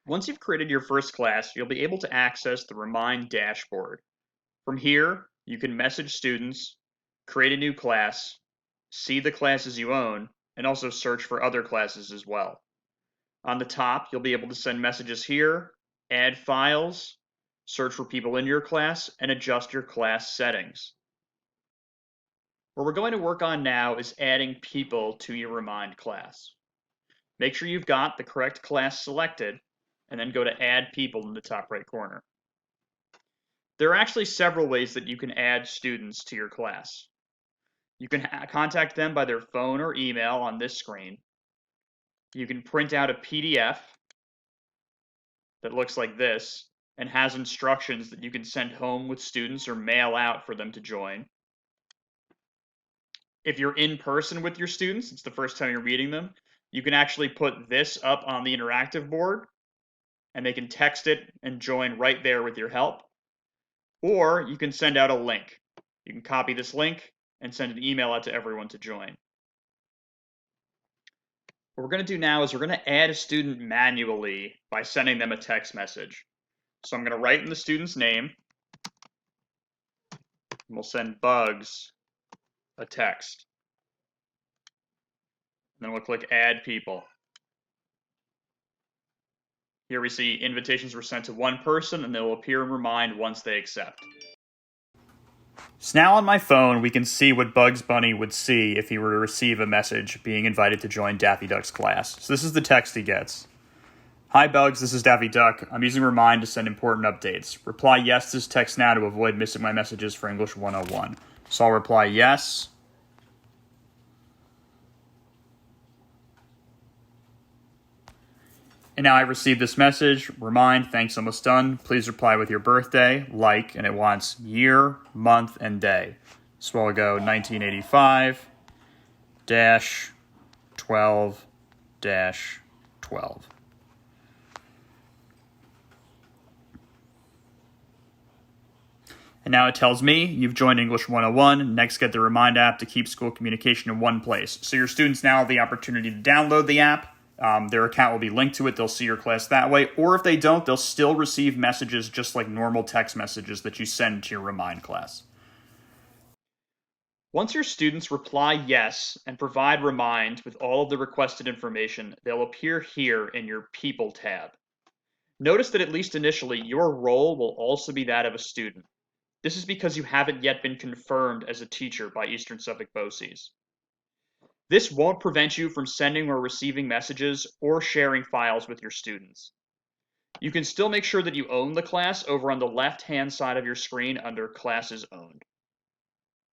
Once you've created your first class, you'll be able to access the Remind dashboard. From here, you can message students, create a new class, see the classes you own, and also search for other classes as well. On the top, you'll be able to send messages here, add files, search for people in your class, and adjust your class settings. What we're going to work on now is adding people to your Remind class. Make sure you've got the correct class selected, and then go to Add People in the top right corner. There are actually several ways that you can add students to your class. You can contact them by their phone or email on this screen. You can print out a PDF that looks like this and has instructions that you can send home with students or mail out for them to join. If you're in person with your students, it's the first time you're meeting them, you can actually put this up on the interactive board and they can text it and join right there with your help. Or you can send out a link. You can copy this link and send an email out to everyone to join. What we're going to do now is we're going to add a student manually by sending them a text message. So I'm going to write in the student's name, and we'll send Bugs a text. And then we'll click Add People. Here we see invitations were sent to one person, and they will appear in Remind once they accept. So now on my phone, we can see what Bugs Bunny would see if he were to receive a message being invited to join Daffy Duck's class. So this is the text he gets. Hi Bugs, this is Daffy Duck. I'm using Remind to send important updates. Reply yes to this text now to avoid missing my messages for English 101. So I'll reply yes. And now I received this message. Remind, thanks, almost done. Please reply with your birthday, like, and it wants year, month, and day. So I'll go 1985-12-12. And now it tells me you've joined English 101. Next, get the Remind app to keep school communication in one place. So your students now have the opportunity to download the app. Their account will be linked to it. They'll see your class that way. Or if they don't, they'll still receive messages just like normal text messages that you send to your Remind class. Once your students reply yes and provide Remind with all of the requested information, they'll appear here in your People tab. Notice that at least initially, your role will also be that of a student. This is because you haven't yet been confirmed as a teacher by Eastern Suffolk BOCES. This won't prevent you from sending or receiving messages or sharing files with your students. You can still make sure that you own the class over on the left-hand side of your screen under Classes Owned.